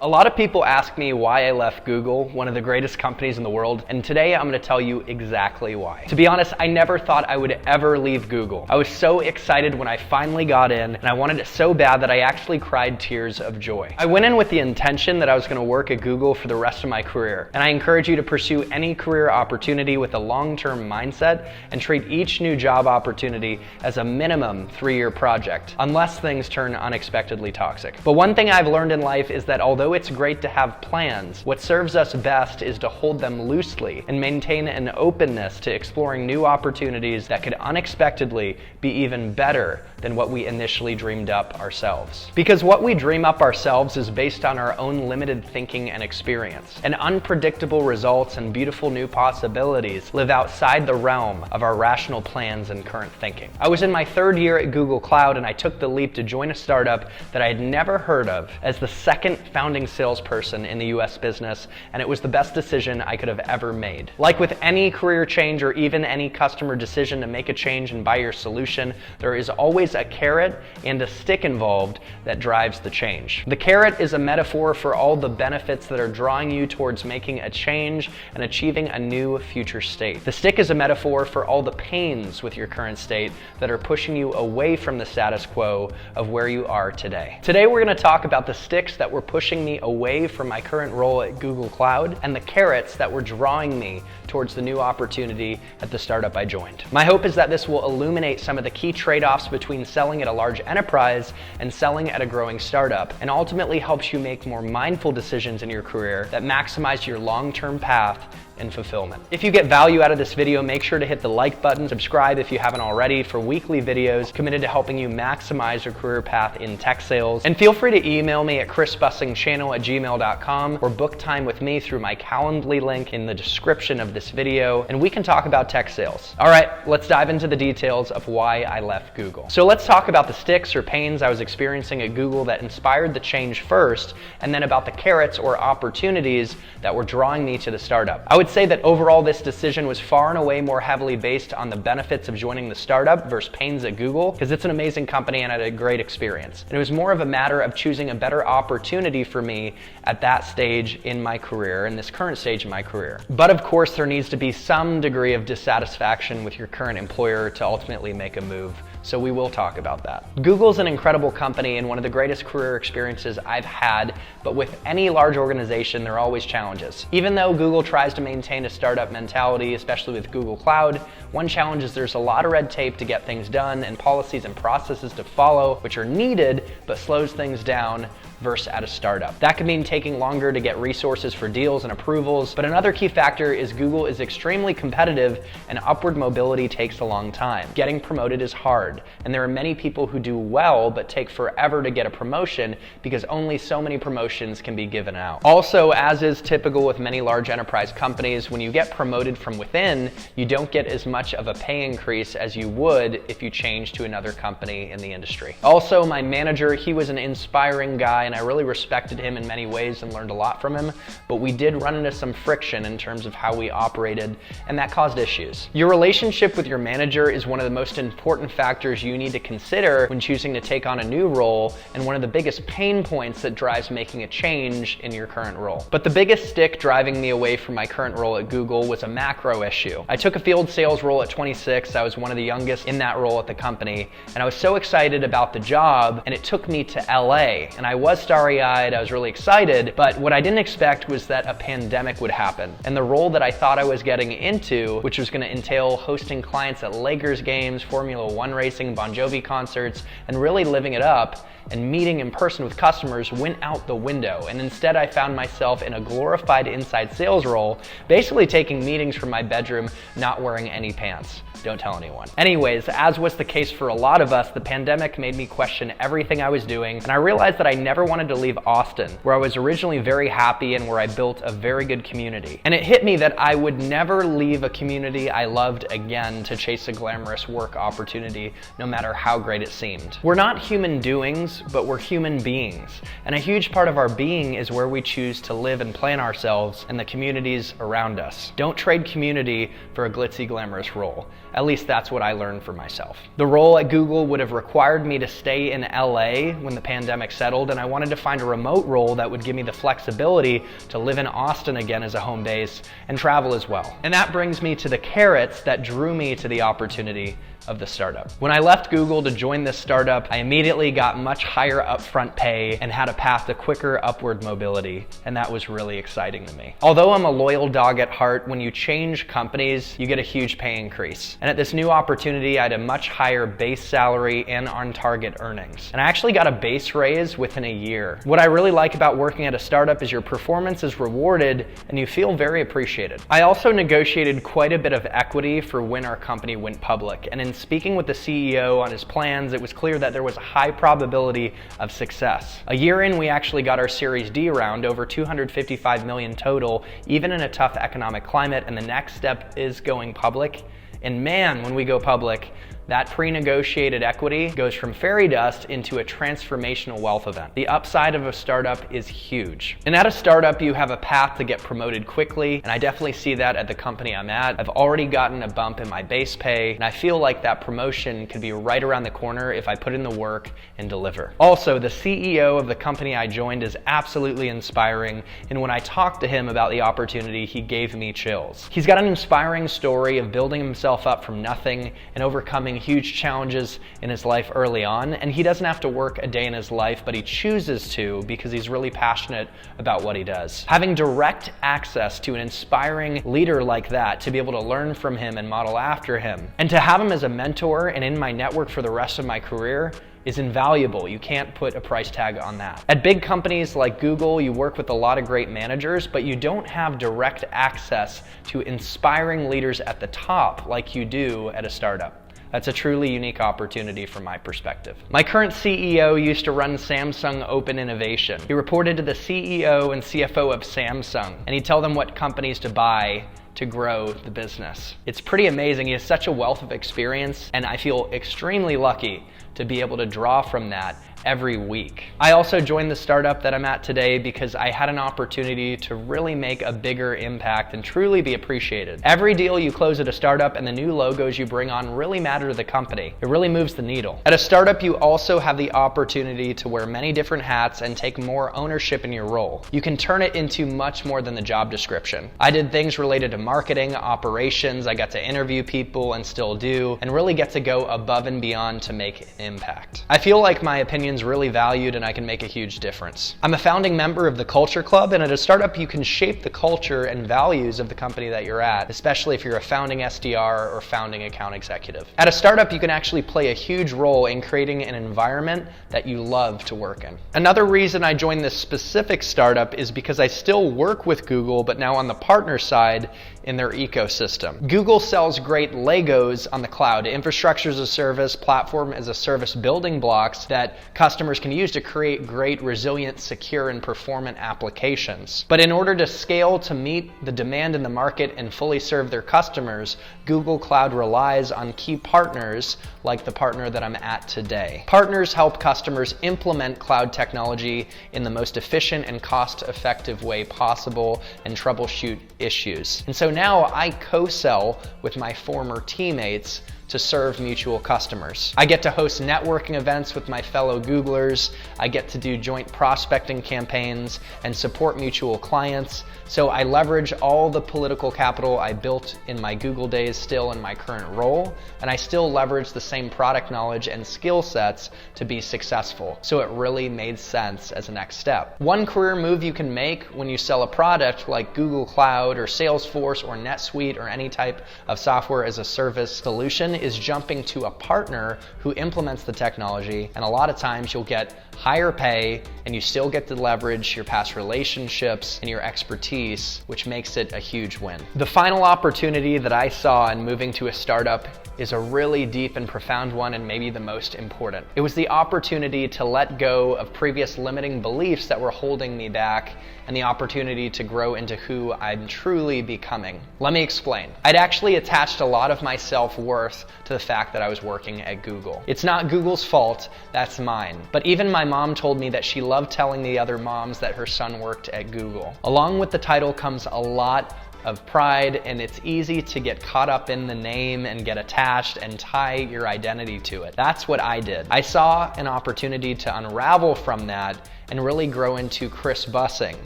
A lot of people ask me why I left Google, one of the greatest companies in the world, and today I'm going to tell you exactly why. To be honest, I never thought I would ever leave Google. I was so excited when I finally got in, and I wanted it so bad that I actually cried tears of joy. I went in with the intention that I was going to work at Google for the rest of my career, and I encourage you to pursue any career opportunity with a long-term mindset and treat each new job opportunity as a minimum 3-year project, unless things turn unexpectedly toxic. But one thing I've learned in life is that although it's great to have plans, what serves us best is to hold them loosely and maintain an openness to exploring new opportunities that could unexpectedly be even better than what we initially dreamed up ourselves. Because what we dream up ourselves is based on our own limited thinking and experience, and unpredictable results and beautiful new possibilities live outside the realm of our rational plans and current thinking. I was in my 3rd year at Google Cloud, and I took the leap to join a startup that I had never heard of as the 2nd founding salesperson in the US business, and it was the best decision I could have ever made. Like with any career change or even any customer decision to make a change and buy your solution, there is always a carrot and a stick involved that drives the change. The carrot is a metaphor for all the benefits that are drawing you towards making a change and achieving a new future state. The stick is a metaphor for all the pains with your current state that are pushing you away from the status quo of where you are today. Today we're going to talk about the sticks that were pushing me away from my current role at Google Cloud and the carrots that were drawing me towards the new opportunity at the startup I joined. My hope is that this will illuminate some of the key trade-offs between selling at a large enterprise and selling at a growing startup, and ultimately helps you make more mindful decisions in your career that maximize your long-term path and fulfillment. If you get value out of this video, make sure to hit the like button, subscribe if you haven't already for weekly videos committed to helping you maximize your career path in tech sales. And feel free to email me at chrisbussingchannel@gmail.com or book time with me through my Calendly link in the description of this video, and we can talk about tech sales. All right, let's dive into the details of why I left Google. So let's talk about the sticks or pains I was experiencing at Google that inspired the change first, and then about the carrots or opportunities that were drawing me to the startup. I would say that overall this decision was far and away more heavily based on the benefits of joining the startup versus pains at Google, because it's an amazing company and I had a great experience. And it was more of a matter of choosing a better opportunity for me at that stage in my career, in this current stage in my career. But of course there needs to be some degree of dissatisfaction with your current employer to ultimately make a move. So we will talk about that. Google's an incredible company and one of the greatest career experiences I've had, but with any large organization, there are always challenges. Even though Google tries to maintain a startup mentality, especially with Google Cloud, one challenge is there's a lot of red tape to get things done and policies and processes to follow, which are needed, but slows things down versus at a startup. That could mean taking longer to get resources for deals and approvals, but another key factor is Google is extremely competitive and upward mobility takes a long time. Getting promoted is hard, and there are many people who do well but take forever to get a promotion because only so many promotions can be given out. Also, as is typical with many large enterprise companies, when you get promoted from within, you don't get as much of a pay increase as you would if you change to another company in the industry. Also, my manager, he was an inspiring guy, and I really respected him in many ways and learned a lot from him, but we did run into some friction in terms of how we operated, and that caused issues. Your relationship with your manager is one of the most important factors you need to consider when choosing to take on a new role, and one of the biggest pain points that drives making a change in your current role. But the biggest stick driving me away from my current role at Google was a macro issue. I took a field sales role at 26. I was one of the youngest in that role at the company, and I was so excited about the job, and it took me to LA, and I was starry-eyed, I was really excited, but what I didn't expect was that a pandemic would happen. And the role that I thought I was getting into, which was going to entail hosting clients at Lakers games, Formula One racing, Bon Jovi concerts, and really living it up, and meeting in person with customers, went out the window. And instead I found myself in a glorified inside sales role, basically taking meetings from my bedroom, not wearing any pants. Don't tell anyone. Anyways, as was the case for a lot of us, the pandemic made me question everything I was doing, and I realized that I never wanted to leave Austin, where I was originally very happy and where I built a very good community. And it hit me that I would never leave a community I loved again to chase a glamorous work opportunity, no matter how great it seemed. We're not human doings, humans, but we're human beings. And a huge part of our being is where we choose to live and plan ourselves and the communities around us. Don't trade community for a glitzy, glamorous role. At least that's what I learned for myself. The role at Google would have required me to stay in LA when the pandemic settled, and I wanted to find a remote role that would give me the flexibility to live in Austin again as a home base and travel as well. And that brings me to the carrots that drew me to the opportunity of the startup. When I left Google to join this startup, I immediately got much higher upfront pay and had a path to quicker upward mobility, and that was really exciting to me. Although I'm a loyal dog at heart, when you change companies, you get a huge pay increase. And at this new opportunity, I had a much higher base salary and on-target earnings. And I actually got a base raise within a year. What I really like about working at a startup is your performance is rewarded and you feel very appreciated. I also negotiated quite a bit of equity for when our company went public, and in speaking with the CEO on his plans, it was clear that there was a high probability of success. A year in, we actually got our Series D round, over $255 million total, even in a tough economic climate, and the next step is going public. And man, when we go public, that pre-negotiated equity goes from fairy dust into a transformational wealth event. The upside of a startup is huge. And at a startup, you have a path to get promoted quickly, and I definitely see that at the company I'm at. I've already gotten a bump in my base pay, and I feel like that promotion could be right around the corner if I put in the work and deliver. Also, the CEO of the company I joined is absolutely inspiring, and when I talked to him about the opportunity, he gave me chills. He's got an inspiring story of building himself up from nothing and overcoming huge challenges in his life early on, and he doesn't have to work a day in his life, but he chooses to because he's really passionate about what he does. Having direct access to an inspiring leader like that, to be able to learn from him and model after him, and to have him as a mentor and in my network for the rest of my career is invaluable. You can't put a price tag on that. At big companies like Google, you work with a lot of great managers, but you don't have direct access to inspiring leaders at the top like you do at a startup. That's a truly unique opportunity from my perspective. My current CEO used to run Samsung Open Innovation. He reported to the CEO and CFO of Samsung, and he'd tell them what companies to buy to grow the business. It's pretty amazing. He has such a wealth of experience, and I feel extremely lucky to be able to draw from that every week. I also joined the startup that I'm at today because I had an opportunity to really make a bigger impact and truly be appreciated. Every deal you close at a startup and the new logos you bring on really matter to the company. It really moves the needle. At a startup, you also have the opportunity to wear many different hats and take more ownership in your role. You can turn it into much more than the job description. I did things related to marketing, operations, I got to interview people and still do, and really get to go above and beyond to make an impact. I feel like my opinion really valued and I can make a huge difference. I'm a founding member of the Culture Club, and at a startup you can shape the culture and values of the company that you're at, especially if you're a founding SDR or founding account executive. At a startup you can actually play a huge role in creating an environment that you love to work in. Another reason I joined this specific startup is because I still work with Google, but now on the partner side in their ecosystem. Google sells great Legos on the cloud, infrastructure as a service, platform as a service building blocks that customers can use to create great, resilient, secure, and performant applications. But in order to scale to meet the demand in the market and fully serve their customers, Google Cloud relies on key partners like the partner that I'm at today. Partners help customers implement cloud technology in the most efficient and cost-effective way possible and troubleshoot issues. And so now I co-sell with my former teammates to serve mutual customers. I get to host networking events with my fellow Googlers. I get to do joint prospecting campaigns and support mutual clients. So I leverage all the political capital I built in my Google days still in my current role, and I still leverage the same product knowledge and skill sets to be successful. So it really made sense as a next step. One career move you can make when you sell a product like Google Cloud or Salesforce or NetSuite or any type of software as a service solution is jumping to a partner who implements the technology, and a lot of times you'll get higher pay and you still get to leverage your past relationships and your expertise, which makes it a huge win. The final opportunity that I saw in moving to a startup is a really deep and profound one, and maybe the most important. It was the opportunity to let go of previous limiting beliefs that were holding me back and the opportunity to grow into who I'm truly becoming. Let me explain. I'd actually attached a lot of my self-worth to the fact that I was working at Google. It's not Google's fault, that's mine. But even my mom told me that she loved telling the other moms that her son worked at Google. Along with the title comes a lot of pride, and it's easy to get caught up in the name and get attached and tie your identity to it. That's what I did. I saw an opportunity to unravel from that and really grow into Chris Bussing,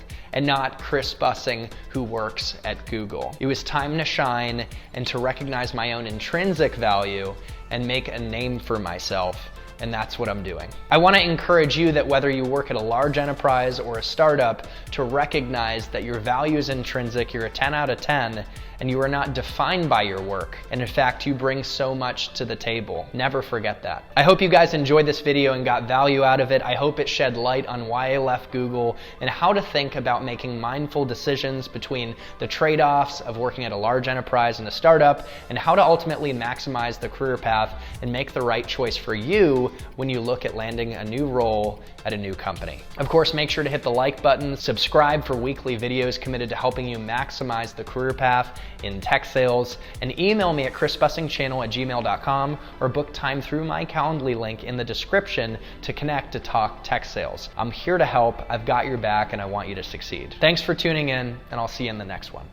and not Chris Bussing who works at Google. It was time to shine and to recognize my own intrinsic value and make a name for myself. And that's what I'm doing. I want to encourage you that whether you work at a large enterprise or a startup, to recognize that your value is intrinsic, you're a 10 out of 10, and you are not defined by your work. And in fact, you bring so much to the table. Never forget that. I hope you guys enjoyed this video and got value out of it. I hope it shed light on why I left Google and how to think about making mindful decisions between the trade-offs of working at a large enterprise and a startup, and how to ultimately maximize the career path and make the right choice for you when you look at landing a new role at a new company. Of course, make sure to hit the like button, subscribe for weekly videos committed to helping you maximize the career path in tech sales, and email me at chrisbussingchannel@gmail.com or book time through my Calendly link in the description to connect to talk tech sales. I'm here to help, I've got your back, and I want you to succeed. Thanks for tuning in, and I'll see you in the next one.